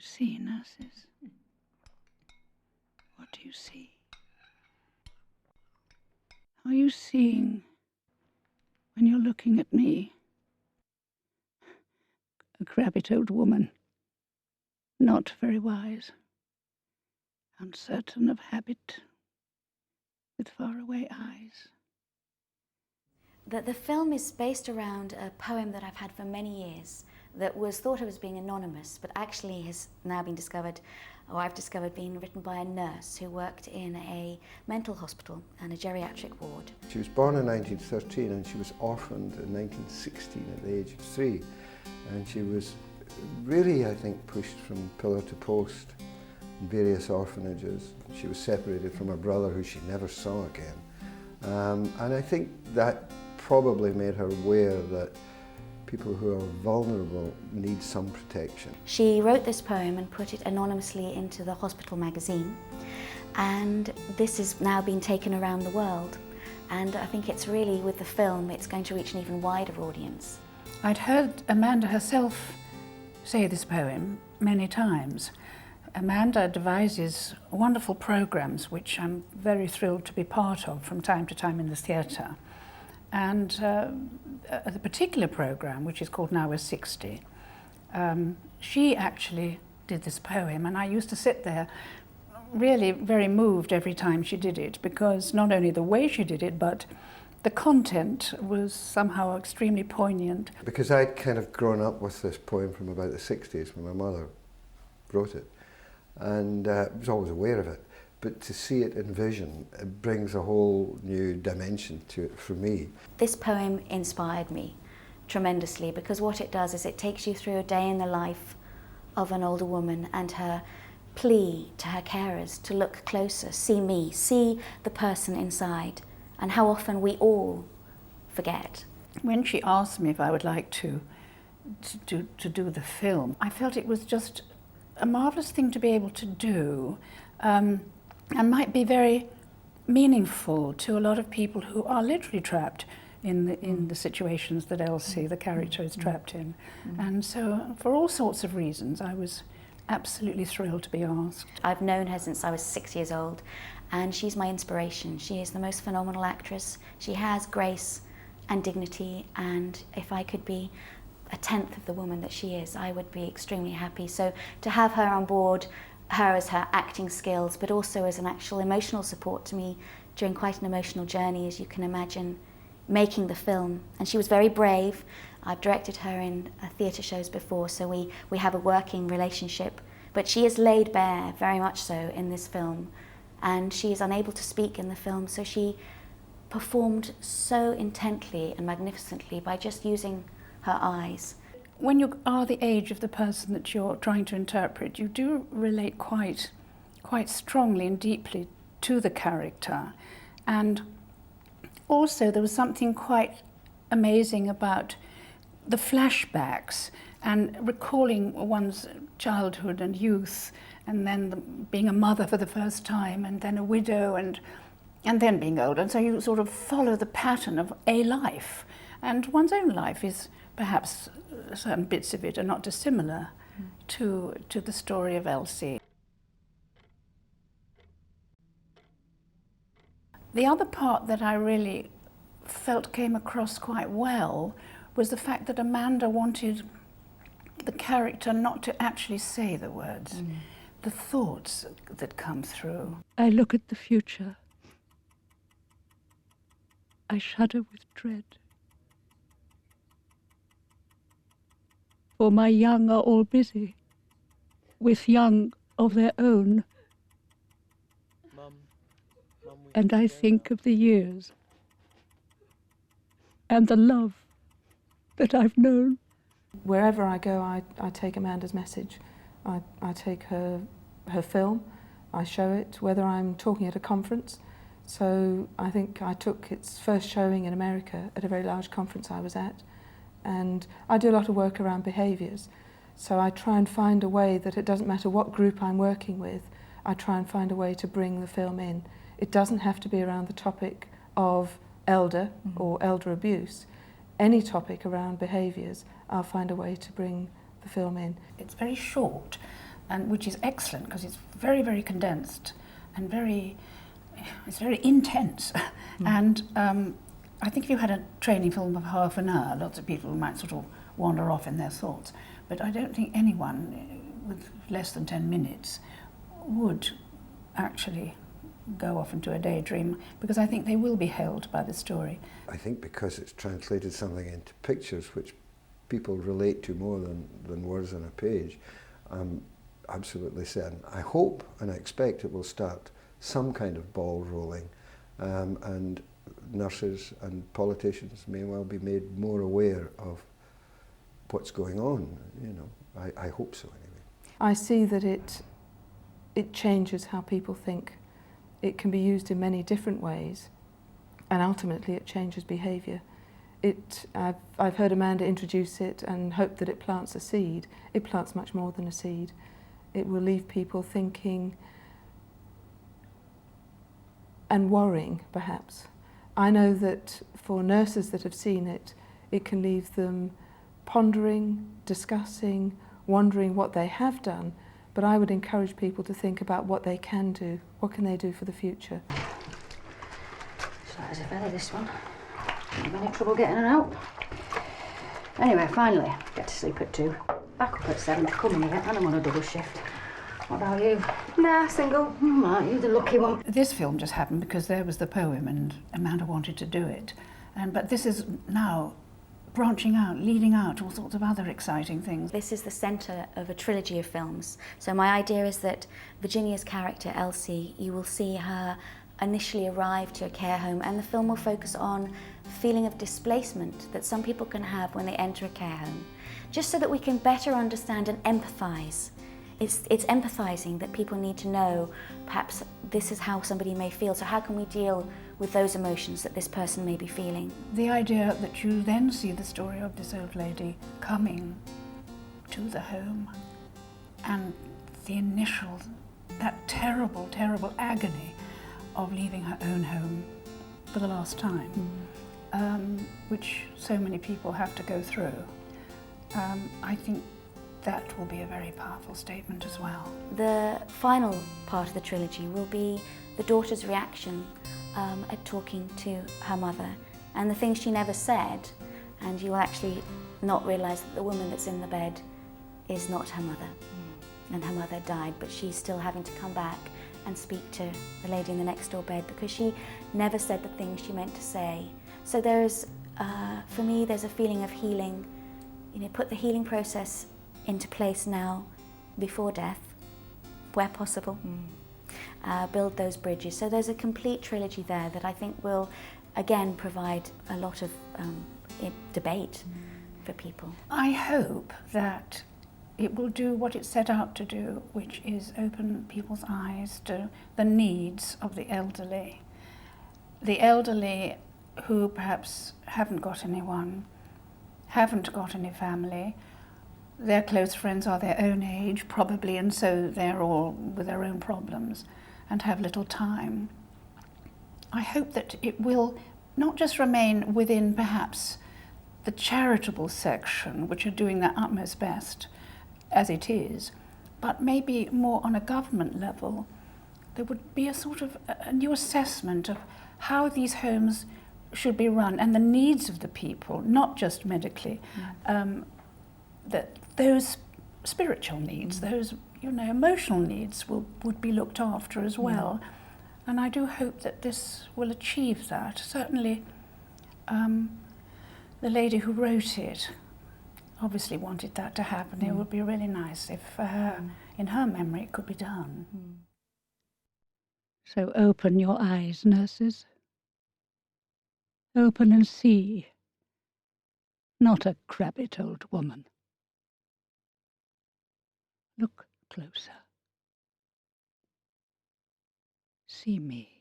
you see, nurses? What do you see? Are you seeing when you're looking at me? A crabbit old woman, not very wise, uncertain of habit, with faraway eyes. The film is based around a poem that I've had for many years that was thought of as being anonymous, but actually has now been discovered, or I've discovered, being written by a nurse who worked in a mental hospital and a geriatric ward. She was born in 1913 and she was orphaned in 1916 at the age of 3. And she was really, I think, pushed from pillar to post in various orphanages. She was separated from her brother, who she never saw again. And I think that probably made her aware that people who are vulnerable need some protection. She wrote this poem and put it anonymously into the hospital magazine, and this has now been taken around the world, and I think it's really, with the film, it's going to reach an even wider audience. I'd heard Amanda herself say this poem many times. Amanda devises wonderful programs which I'm very thrilled to be part of from time to time in the theatre. And the particular program, which is called Now We're 60, she actually did this poem, and I used to sit there really very moved every time she did it, because not only the way she did it, but the content was somehow extremely poignant. Because I'd kind of grown up with this poem from about the 60s when my mother wrote it, and was always aware of it. But to see it in vision, it brings a whole new dimension to it for me. This poem inspired me tremendously, because what it does is it takes you through a day in the life of an older woman and her plea to her carers to look closer, see me, see the person inside, and how often we all forget. When she asked me if I would like to do the film, I felt it was just a marvellous thing to be able to do. And might be very meaningful to a lot of people who are literally trapped in the situations that Elsie, the character, is trapped in. And so, for all sorts of reasons, I was absolutely thrilled to be asked. I've known her since I was 6 years old, and she's my inspiration. She is the most phenomenal actress. She has grace and dignity, and if I could be a tenth of the woman that she is, I would be extremely happy. So to have her on board, her as her acting skills, but also as an actual emotional support to me during quite an emotional journey, as you can imagine, making the film. And she was very brave. I've directed her in theatre shows before, so we have a working relationship. But she is laid bare, very much so, in this film. And she is unable to speak in the film, so she performed so intently and magnificently by just using her eyes. When you are the age of the person that you're trying to interpret, you do relate quite strongly and deeply to the character. And also there was something quite amazing about the flashbacks and recalling one's childhood and youth, and then being a mother for the first time, and then a widow, and then being old. And so you sort of follow the pattern of a life. And one's own life is perhaps certain bits of it are not dissimilar to the story of Elsie. The other part that I really felt came across quite well was the fact that Amanda wanted the character not to actually say the words, the thoughts that come through. I look at the future. I shudder with dread. For my young are all busy, with young of their own. And I think of the years and the love that I've known. Wherever I go, I take Amanda's message. I take her film, I show it, whether I'm talking at a conference. So I think I took its first showing in America at a very large conference I was at. And I do a lot of work around behaviours. So I try and find a way that it doesn't matter what group I'm working with, I try and find a way to bring the film in. It doesn't have to be around the topic of elder or elder abuse. Any topic around behaviours, I'll find a way to bring the film in. It's very short, and which is excellent because it's very, very condensed and it's very intense. And I think if you had a training film of half an hour, lots of people might sort of wander off in their thoughts. But I don't think anyone with less than 10 minutes would actually go off into a daydream, because I think they will be held by the story. I think because it's translated something into pictures which people relate to more than words on a page, I'm absolutely certain. I hope and I expect it will start some kind of ball rolling, and nurses and politicians may well be made more aware of what's going on, you know. I hope so anyway. I see that it changes how people think. It can be used in many different ways, and ultimately it changes behaviour. I've heard Amanda introduce it and hope that it plants a seed. It plants much more than a seed. It will leave people thinking and worrying, perhaps. I know that for nurses that have seen it, it can leave them pondering, discussing, wondering what they have done, but I would encourage people to think about what they can do. What can they do for the future? So as a feather, this one. I'm in trouble getting her out. Anyway, finally, get to sleep at 2. Back up at 7 to come here, and I'm on a double shift. What about you? Nah, single. Right, you're the lucky one. This film just happened because there was the poem and Amanda wanted to do it. But this is now branching out, leading out to all sorts of other exciting things. This is the centre of a trilogy of films. So my idea is that Virginia's character, Elsie, you will see her initially arrive to a care home, and the film will focus on the feeling of displacement that some people can have when they enter a care home, just so that we can better understand and empathise. It's empathising that people need to know, perhaps this is how somebody may feel, so how can we deal with those emotions that this person may be feeling? The idea that you then see the story of this old lady coming to the home, and the initial, that terrible, terrible agony of leaving her own home for the last time, which so many people have to go through. I think that will be a very powerful statement as well. The final part of the trilogy will be the daughter's reaction at talking to her mother, and the things she never said, and you will actually not realise that the woman that's in the bed is not her mother, and her mother died, but she's still having to come back and speak to the lady in the next door bed because she never said the things she meant to say. So there's, for me, there's a feeling of healing. You know, put the healing process into place now, before death, where possible. Build those bridges. So there's a complete trilogy there that I think will, again, provide a lot of debate for people. I hope that it will do what it set out to do, which is open people's eyes to the needs of the elderly. The elderly who perhaps haven't got anyone, haven't got any family. Their close friends are their own age, probably, and so they're all with their own problems and have little time. I hope that it will not just remain within perhaps the charitable section, which are doing their utmost best, as it is, but maybe more on a government level, there would be a sort of a new assessment of how these homes should be run and the needs of the people, not just medically, that those spiritual needs, those emotional needs would be looked after as well. And I do hope that this will achieve that. Certainly the lady who wrote it obviously wanted that to happen. It would be really nice if in her memory it could be done. So open your eyes, nurses. Open and see. Not a crabbit old woman. Look closer. See me.